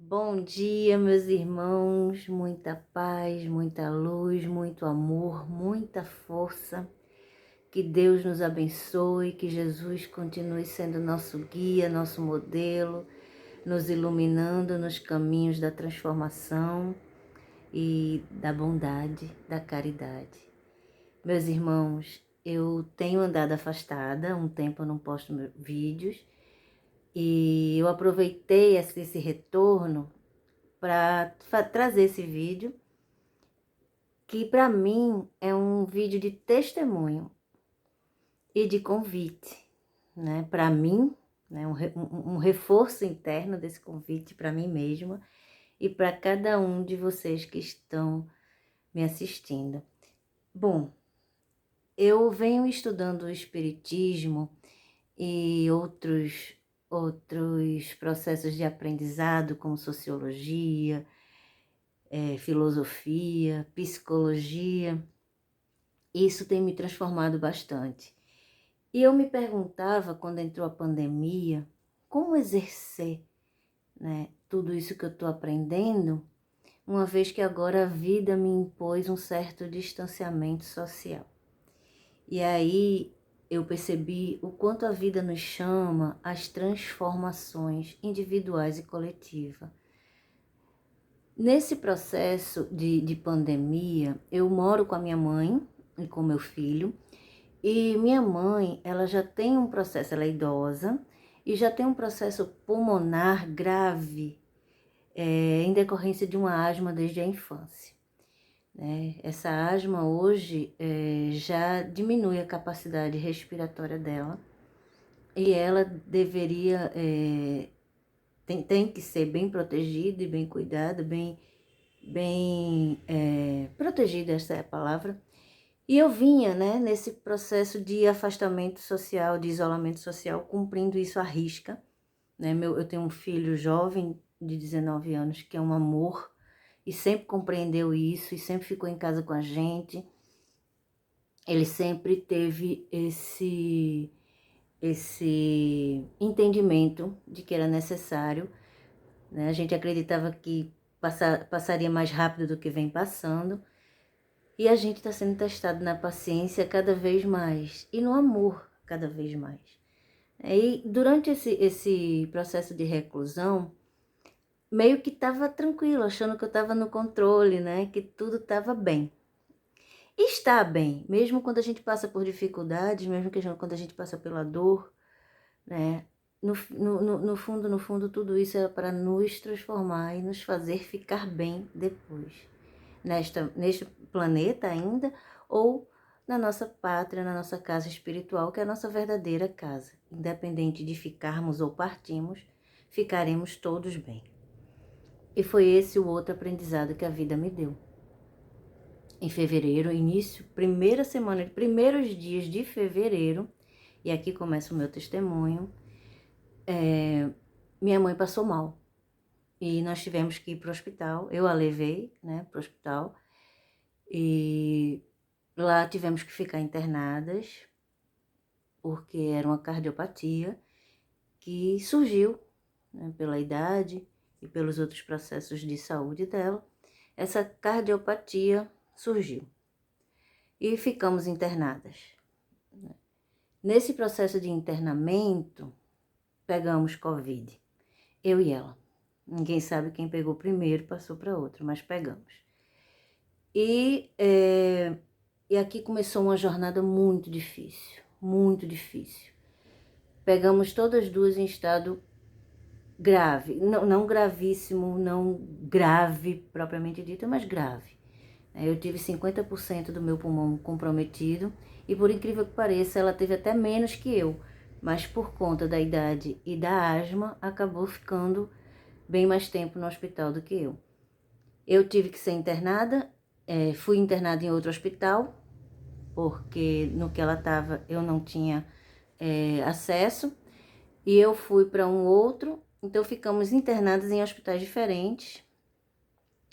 Bom dia, meus irmãos, muita paz, muita luz, muito amor, muita força. Que Deus nos abençoe, que Jesus continue sendo nosso guia, nosso modelo, nos iluminando nos caminhos da transformação e da bondade, da caridade. Meus irmãos, eu tenho andado afastada, um tempo eu não posto vídeos, e eu aproveitei esse retorno para trazer esse vídeo, que para mim é um vídeo de testemunho e de convite, né? Para mim, né? Um reforço interno desse convite para mim mesma e para cada um de vocês que estão me assistindo. Bom, eu venho estudando o Espiritismo e outros processos de aprendizado, como sociologia, filosofia, psicologia. Isso tem me transformado bastante. E eu me perguntava, quando entrou a pandemia, como exercer, né, tudo isso que eu estou aprendendo, uma vez que agora a vida me impôs um certo distanciamento social. E aí eu percebi o quanto a vida nos chama às transformações individuais e coletivas. Nesse processo de pandemia, eu moro com a minha mãe e com meu filho, e minha mãe, ela já tem um processo, ela é idosa, e já tem um processo pulmonar grave, em decorrência de uma asma desde a infância. Essa asma hoje já diminui a capacidade respiratória dela, e ela deveria, tem que ser bem protegida e bem cuidada, bem protegida, essa é a palavra. E eu vinha, né, nesse processo de afastamento social, de isolamento social, cumprindo isso à risca. Né? Eu tenho um filho jovem de 19 anos que é um amor e sempre compreendeu isso e sempre ficou em casa com a gente. Ele sempre teve esse entendimento de que era necessário, né? A gente acreditava que passaria mais rápido do que vem passando. E a gente está sendo testado na paciência cada vez mais e no amor cada vez mais. E durante esse processo de reclusão, meio que estava tranquilo, achando que eu estava no controle, né? Que tudo estava bem. E está bem, mesmo quando a gente passa por dificuldades, mesmo quando a gente passa pela dor, né? No fundo, tudo isso é para nos transformar e nos fazer ficar bem depois. Neste planeta ainda, ou na nossa pátria, na nossa casa espiritual, que é a nossa verdadeira casa. Independente de ficarmos ou partirmos, ficaremos todos bem. E foi esse o outro aprendizado que a vida me deu. Em fevereiro, primeira semana, primeiros dias de fevereiro, e aqui começa o meu testemunho, minha mãe passou mal. E nós tivemos que ir para o hospital, eu a levei, né, para o hospital, e lá tivemos que ficar internadas, porque era uma cardiopatia que surgiu, né, pela idade e pelos outros processos de saúde dela. Essa cardiopatia surgiu e ficamos internadas. Nesse processo de internamento, pegamos Covid, eu e ela. Ninguém sabe quem pegou primeiro, passou para outro, mas pegamos. E aqui começou uma jornada muito difícil, muito difícil. Pegamos todas duas em estado grave, não gravíssimo, não grave propriamente dito, mas grave. Eu tive 50% do meu pulmão comprometido e, por incrível que pareça, ela teve até menos que eu, mas por conta da idade e da asma, acabou ficando bem mais tempo no hospital do que eu. Eu tive que ser internada, fui internada em outro hospital, porque no que ela estava eu não tinha acesso, e eu fui para um outro, então ficamos internadas em hospitais diferentes.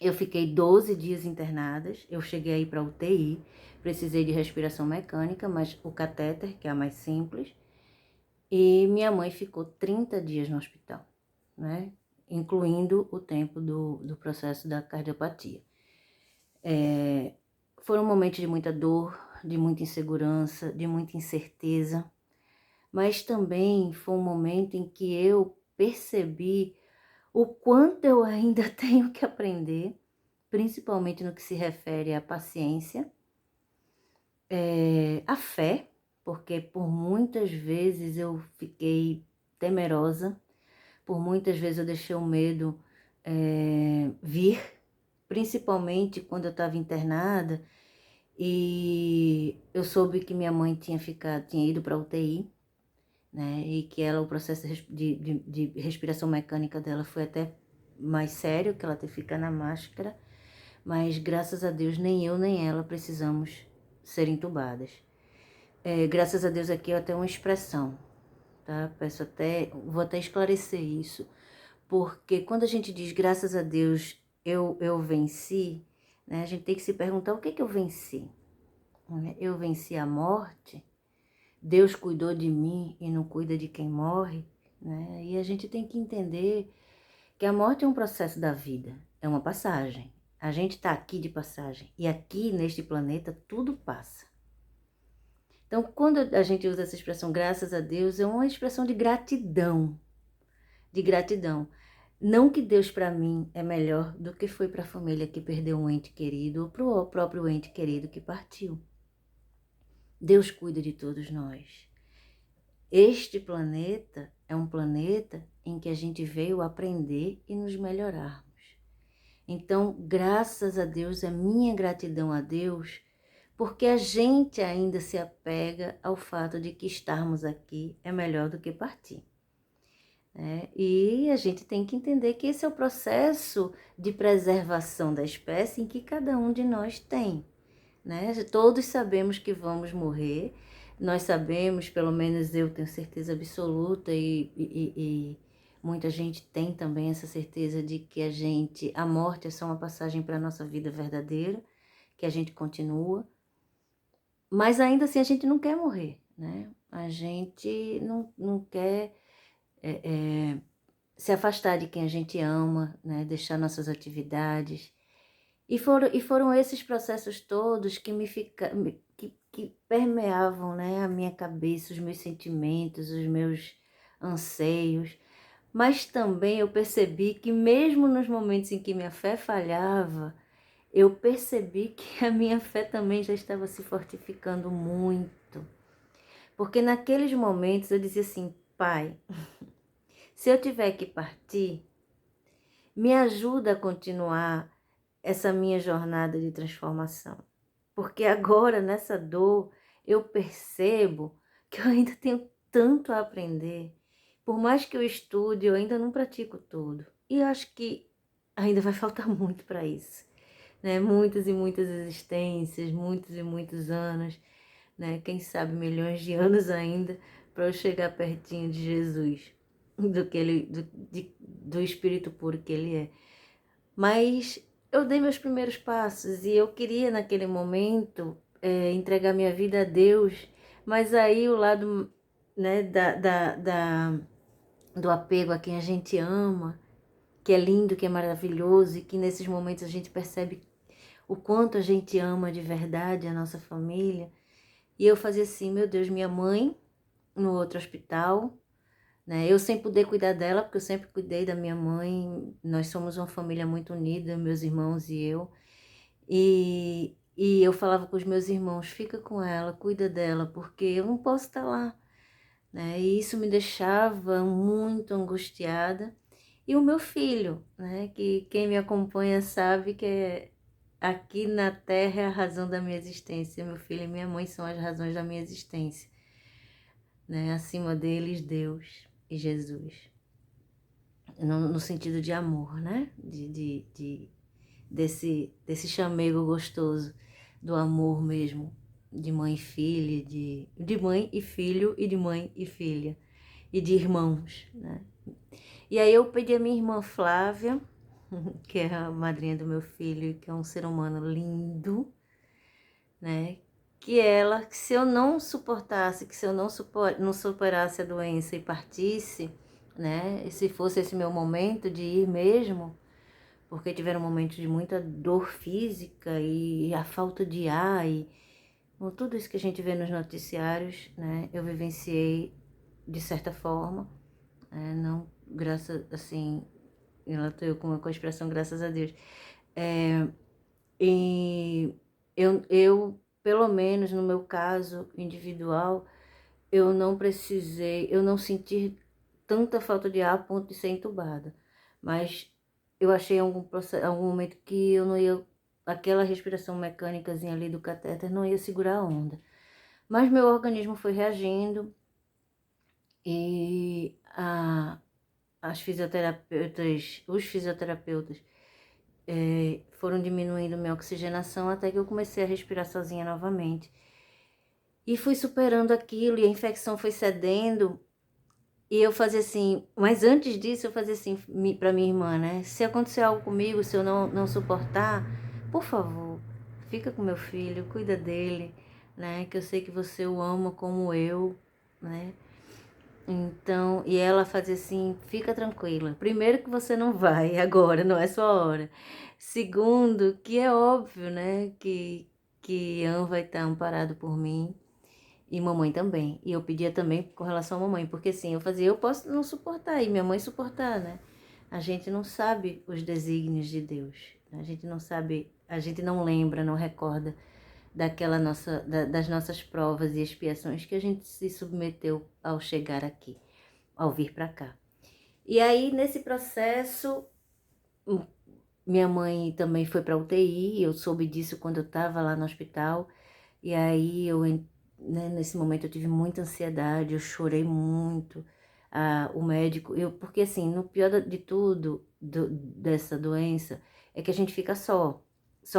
Eu fiquei 12 dias internadas, eu cheguei aí para UTI, precisei de respiração mecânica, mas o catéter, que é a mais simples, e minha mãe ficou 30 dias no hospital, né? incluindo o tempo do processo da cardiopatia. Foram momentos de muita dor, de muita insegurança, de muita incerteza, mas também foi um momento em que eu percebi o quanto eu ainda tenho que aprender, principalmente no que se refere à paciência, a fé, porque por muitas vezes eu fiquei temerosa, por muitas vezes eu deixei o medo vir, principalmente quando eu estava internada e eu soube que minha mãe tinha ido para UTI, né? E que o processo de respiração mecânica dela foi até mais sério, que ela teve que ficar na máscara, mas graças a Deus nem eu nem ela precisamos ser entubadas. Graças a Deus aqui eu tenho uma expressão, tá? Vou até esclarecer isso, porque quando a gente diz graças a Deus eu venci, né? A gente tem que se perguntar o que eu venci. Eu venci a morte? Deus cuidou de mim e não cuida de quem morre, né? E a gente tem que entender que a morte é um processo da vida, é uma passagem. A gente está aqui de passagem e aqui neste planeta tudo passa. Então, quando a gente usa essa expressão graças a Deus, é uma expressão de gratidão, de gratidão. Não que Deus para mim é melhor do que foi para a família que perdeu um ente querido ou para o próprio ente querido que partiu. Deus cuida de todos nós. Este planeta é um planeta em que a gente veio aprender e nos melhorarmos. Então, graças a Deus, a minha gratidão a Deus, porque a gente ainda se apega ao fato de que estarmos aqui é melhor do que partir. E a gente tem que entender que esse é o processo de preservação da espécie em que cada um de nós tem. Todos sabemos que vamos morrer, nós sabemos, pelo menos eu tenho certeza absoluta e muita gente tem também essa certeza de que a morte é só uma passagem para a nossa vida verdadeira, que a gente continua, mas ainda assim a gente não quer morrer, né? A gente não quer se afastar de quem a gente ama, né? Deixar nossas atividades. E foram esses processos todos que permeavam, né, a minha cabeça, os meus sentimentos, os meus anseios. Mas também eu percebi que mesmo nos momentos em que minha fé falhava, eu percebi que a minha fé também já estava se fortificando muito. Porque naqueles momentos eu dizia assim, Pai, se eu tiver que partir, me ajuda a continuar essa minha jornada de transformação. Porque agora, nessa dor, eu percebo que eu ainda tenho tanto a aprender. Por mais que eu estude, eu ainda não pratico tudo. E eu acho que ainda vai faltar muito para isso. Né? Muitas e muitas existências, muitos e muitos anos, né? Quem sabe milhões de anos ainda, para eu chegar pertinho de Jesus, do Espírito puro que Ele é. Mas eu dei meus primeiros passos e eu queria naquele momento entregar minha vida a Deus, mas aí o lado, né, do apego a quem a gente ama, que é lindo, que é maravilhoso e que nesses momentos a gente percebe o quanto a gente ama de verdade a nossa família. E eu fazia assim, meu Deus, minha mãe no outro hospital, né? Eu sem poder cuidar dela, porque eu sempre cuidei da minha mãe, nós somos uma família muito unida, meus irmãos e eu. E eu falava com os meus irmãos, fica com ela, cuida dela, porque eu não posso estar lá, né? E isso me deixava muito angustiada. E o meu filho, né? Que quem me acompanha sabe que aqui na Terra é a razão da minha existência. Meu filho e minha mãe são as razões da minha existência, né? Acima deles, Deus e Jesus. No sentido de amor, né? Desse chamego gostoso do amor mesmo, de mãe e filha, de mãe e filho e de mãe e filha, e de irmãos, né? E aí eu pedi a minha irmã Flávia, que é a madrinha do meu filho, que é um ser humano lindo, né? Que se eu não suportasse, que se eu não superasse a doença e partisse, né? E se fosse esse meu momento de ir mesmo, porque tiveram momentos de muita dor física e a falta de ar e bom, tudo isso que a gente vê nos noticiários, né? Eu vivenciei de certa forma, não, graças, assim, eu com a expressão graças a Deus. E pelo menos no meu caso individual, eu não senti tanta falta de ar a ponto de ser entubada. Mas eu achei algum momento que eu não ia, aquela respiração mecânicazinha ali do catéter não ia segurar a onda. Mas meu organismo foi reagindo e os fisioterapeutas foram diminuindo minha oxigenação até que eu comecei a respirar sozinha novamente. E fui superando aquilo e a infecção foi cedendo. E eu fazia assim, mas antes disso eu fazia assim para minha irmã, né? Se acontecer algo comigo, se eu não suportar, por favor, fica com meu filho, cuida dele, né? Que eu sei que você o ama como eu, né? Então, e ela fazia assim, fica tranquila. Primeiro que você não vai agora, não é sua hora. Segundo, que é óbvio, né? Que Ian vai estar amparado por mim. E mamãe também. E eu pedia também com relação à mamãe, porque assim, eu posso não suportar e minha mãe suportar, né? A gente não sabe os desígnios de Deus. A gente não sabe, a gente não lembra, não recorda das nossas provas e expiações que a gente se submeteu ao chegar aqui, ao vir para cá. E aí, nesse processo, minha mãe também foi para UTI, eu soube disso quando eu estava lá no hospital, e aí né, nesse momento eu tive muita ansiedade, eu chorei muito. O médico, porque assim, no pior de tudo dessa doença é que a gente fica só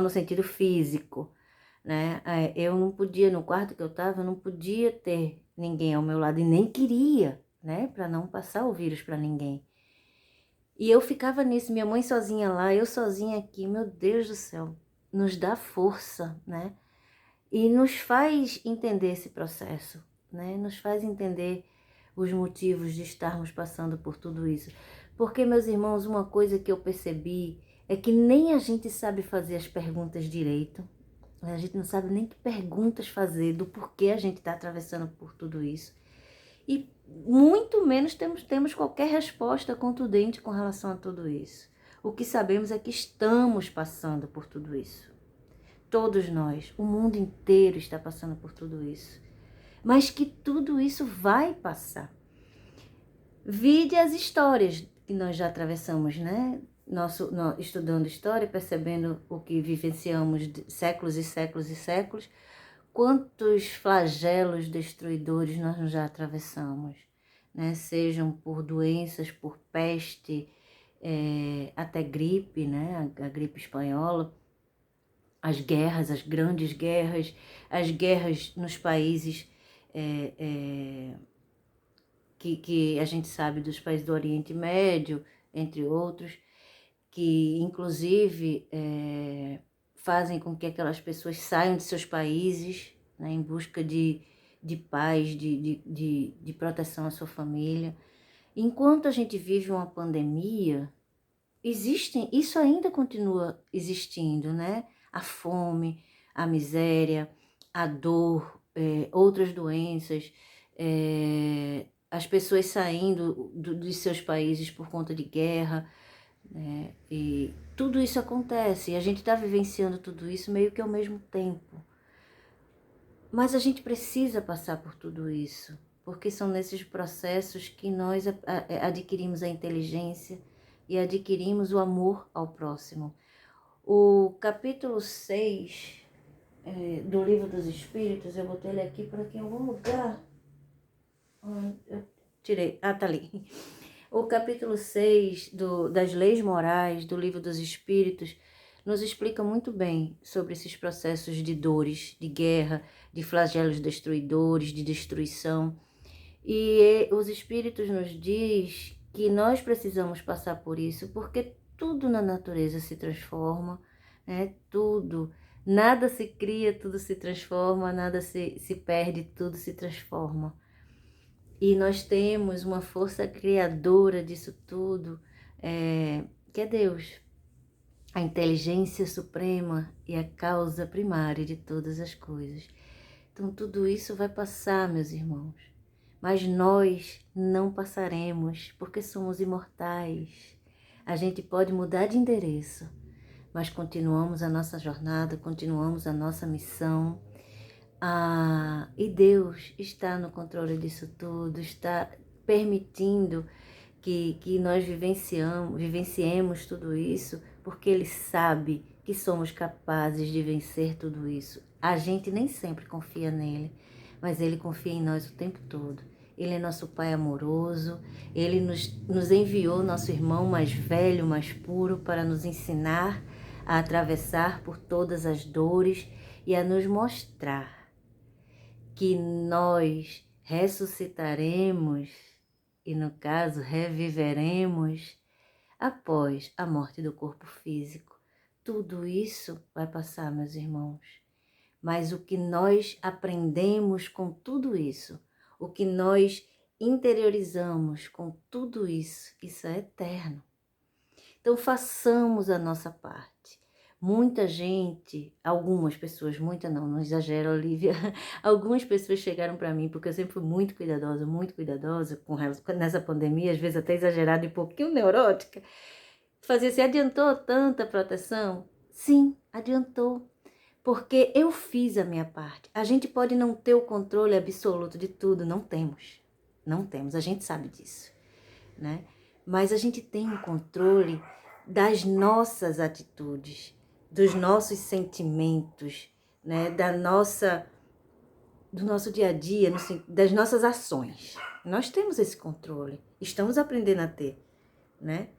no sentido físico, né? Eu não podia, no quarto que eu tava, eu não podia ter ninguém ao meu lado e nem queria, né, para não passar o vírus para ninguém. E eu ficava nisso, minha mãe sozinha lá, eu sozinha aqui, meu Deus do céu, nos dá força, né? E nos faz entender esse processo, né? Nos faz entender os motivos de estarmos passando por tudo isso. Porque, meus irmãos, uma coisa que eu percebi é que nem a gente sabe fazer as perguntas direito. A gente não sabe nem que perguntas fazer do porquê a gente está atravessando por tudo isso. E muito menos temos qualquer resposta contundente com relação a tudo isso. O que sabemos é que estamos passando por tudo isso. Todos nós, o mundo inteiro está passando por tudo isso. Mas que tudo isso vai passar. Vide as histórias que nós já atravessamos, né? Estudando história, percebendo o que vivenciamos de séculos e séculos e séculos, quantos flagelos destruidores nós já atravessamos, né? Sejam por doenças, por peste, até gripe, né? A gripe espanhola, as guerras, as grandes guerras, as guerras nos países que a gente sabe dos países do Oriente Médio, entre outros, que inclusive fazem com que aquelas pessoas saiam de seus países, né, em busca de paz, de proteção à sua família. Enquanto a gente vive uma pandemia, isso ainda continua existindo, né? A fome, a miséria, a dor, outras doenças, as pessoas saindo dos seus países por conta de guerra, né? E tudo isso acontece, e a gente está vivenciando tudo isso meio que ao mesmo tempo. Mas a gente precisa passar por tudo isso, porque são nesses processos que nós adquirimos a inteligência e adquirimos o amor ao próximo. O capítulo 6 do Livro dos Espíritos, eu botei ele aqui para aqui em algum lugar. Eu tirei. Tá ali. O capítulo 6 das leis morais do Livro dos Espíritos nos explica muito bem sobre esses processos de dores, de guerra, de flagelos destruidores, de destruição. E os Espíritos nos diz que nós precisamos passar por isso, porque tudo na natureza se transforma, né? Tudo. Nada se cria, tudo se transforma, nada se perde, tudo se transforma. E nós temos uma força criadora disso tudo, que é Deus, a inteligência suprema e a causa primária de todas as coisas. Então tudo isso vai passar, meus irmãos, mas nós não passaremos, porque somos imortais. A gente pode mudar de endereço, mas continuamos a nossa jornada, continuamos a nossa missão. E Deus está no controle disso tudo, está permitindo que nós vivenciemos tudo isso, porque Ele sabe que somos capazes de vencer tudo isso. A gente nem sempre confia nele, mas Ele confia em nós o tempo todo. Ele é nosso Pai amoroso, Ele nos enviou nosso irmão mais velho, mais puro, para nos ensinar a atravessar por todas as dores e a nos mostrar que nós ressuscitaremos e, no caso, reviveremos após a morte do corpo físico. Tudo isso vai passar, meus irmãos. Mas o que nós aprendemos com tudo isso, o que nós interiorizamos com tudo isso, isso é eterno. Então, façamos a nossa parte. Muita gente, algumas pessoas, muita não exagero, Olivia, algumas pessoas chegaram para mim, porque eu sempre fui muito cuidadosa nessa pandemia, às vezes até exagerada e um pouquinho neurótica. Fazia assim, adiantou tanta proteção? Sim, adiantou, porque eu fiz a minha parte. A gente pode não ter o controle absoluto de tudo, não temos, a gente sabe disso, né? Mas a gente tem o controle das nossas atitudes, dos nossos sentimentos, né? Do nosso dia a dia, das nossas ações. Nós temos esse controle, estamos aprendendo a ter, né?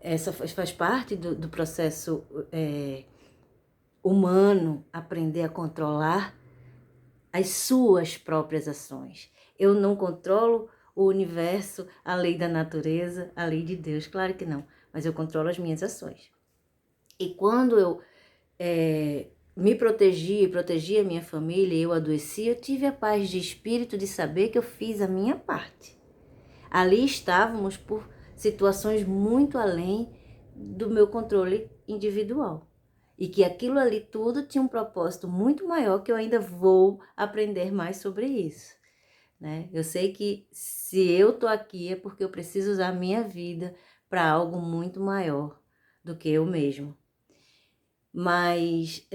Essa faz parte do processo humano, aprender a controlar as suas próprias ações. Eu não controlo o universo, a lei da natureza, a lei de Deus, claro que não, mas eu controlo as minhas ações. E quando eu me protegi a minha família e eu adoeci, eu tive a paz de espírito de saber que eu fiz a minha parte. Ali estávamos por situações muito além do meu controle individual. E que aquilo ali tudo tinha um propósito muito maior, que eu ainda vou aprender mais sobre isso, né? Eu sei que se eu tô aqui é porque eu preciso usar a minha vida para algo muito maior do que eu mesmo. Mas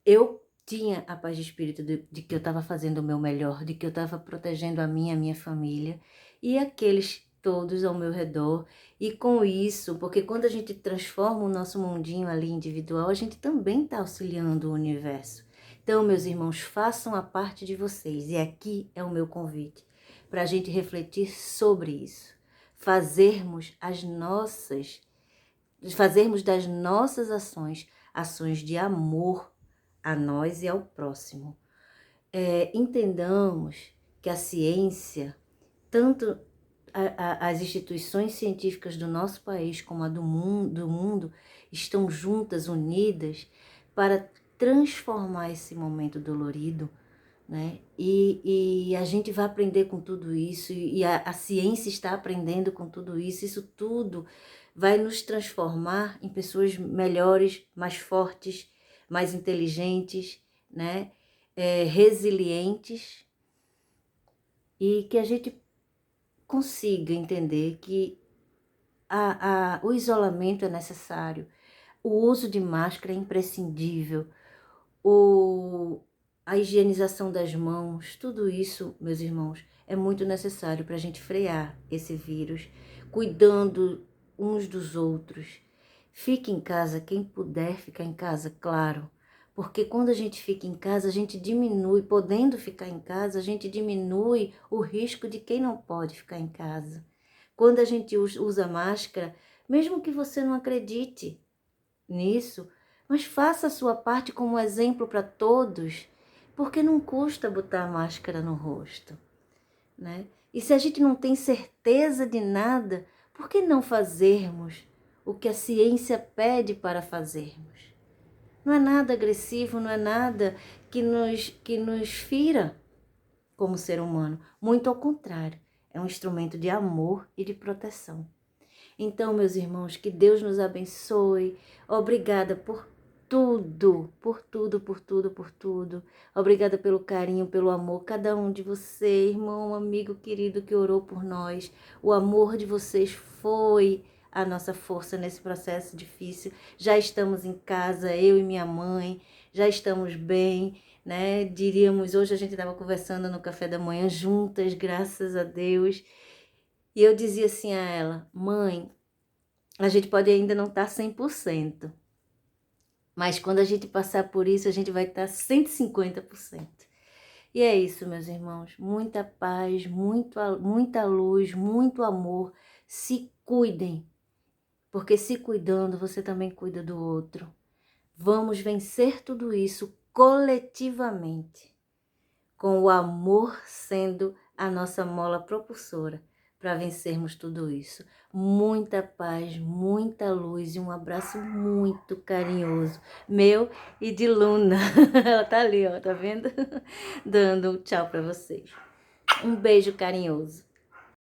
eu tinha a paz de espírito de que eu estava fazendo o meu melhor, de que eu estava protegendo a minha família e aqueles todos ao meu redor. E com isso, porque quando a gente transforma o nosso mundinho ali individual, a gente também está auxiliando o universo. Então, meus irmãos, façam a parte de vocês. E aqui é o meu convite para a gente refletir sobre isso. Fazermos das nossas ações de amor a nós e ao próximo. Entendamos que a ciência, tanto as instituições científicas do nosso país como a do mundo, estão juntas, unidas, para transformar esse momento dolorido, né? E a gente vai aprender com tudo isso, e a ciência está aprendendo com tudo isso. Isso tudo vai nos transformar em pessoas melhores, mais fortes, mais inteligentes, né? Resilientes, e que a gente consiga entender que o isolamento é necessário, o uso de máscara é imprescindível, a higienização das mãos, tudo isso, meus irmãos, é muito necessário para a gente frear esse vírus, cuidando uns dos outros. Fique em casa, quem puder ficar em casa, claro, porque quando a gente fica em casa, a gente diminui, podendo ficar em casa, a gente diminui o risco de quem não pode ficar em casa. Quando a gente usa máscara, mesmo que você não acredite nisso, mas faça a sua parte como exemplo para todos, porque não custa botar a máscara no rosto, né? E se a gente não tem certeza de nada, por que não fazermos o que a ciência pede para fazermos? Não é nada agressivo, não é nada que nos fira, como ser humano. Muito ao contrário, é um instrumento de amor e de proteção. Então, meus irmãos, que Deus nos abençoe. Obrigada por tudo, por tudo, por tudo, por tudo. Obrigada pelo carinho, pelo amor. Cada um de vocês, irmão, amigo querido que orou por nós. O amor de vocês foi a nossa força nesse processo difícil. Já estamos em casa, eu e minha mãe, já estamos bem, né? Diríamos, hoje a gente estava conversando no café da manhã juntas, graças a Deus. E eu dizia assim a ela: mãe, a gente pode ainda não estar 100%, mas quando a gente passar por isso, a gente vai estar 150%. E é isso, meus irmãos. Muita paz, muita luz, muito amor. Se cuidem, porque se cuidando, você também cuida do outro. Vamos vencer tudo isso coletivamente, com o amor sendo a nossa mola propulsora para vencermos tudo isso. Muita paz, muita luz e um abraço muito carinhoso, meu e de Luna. Ela tá ali, ó, tá vendo? Dando um tchau para vocês. Um beijo carinhoso.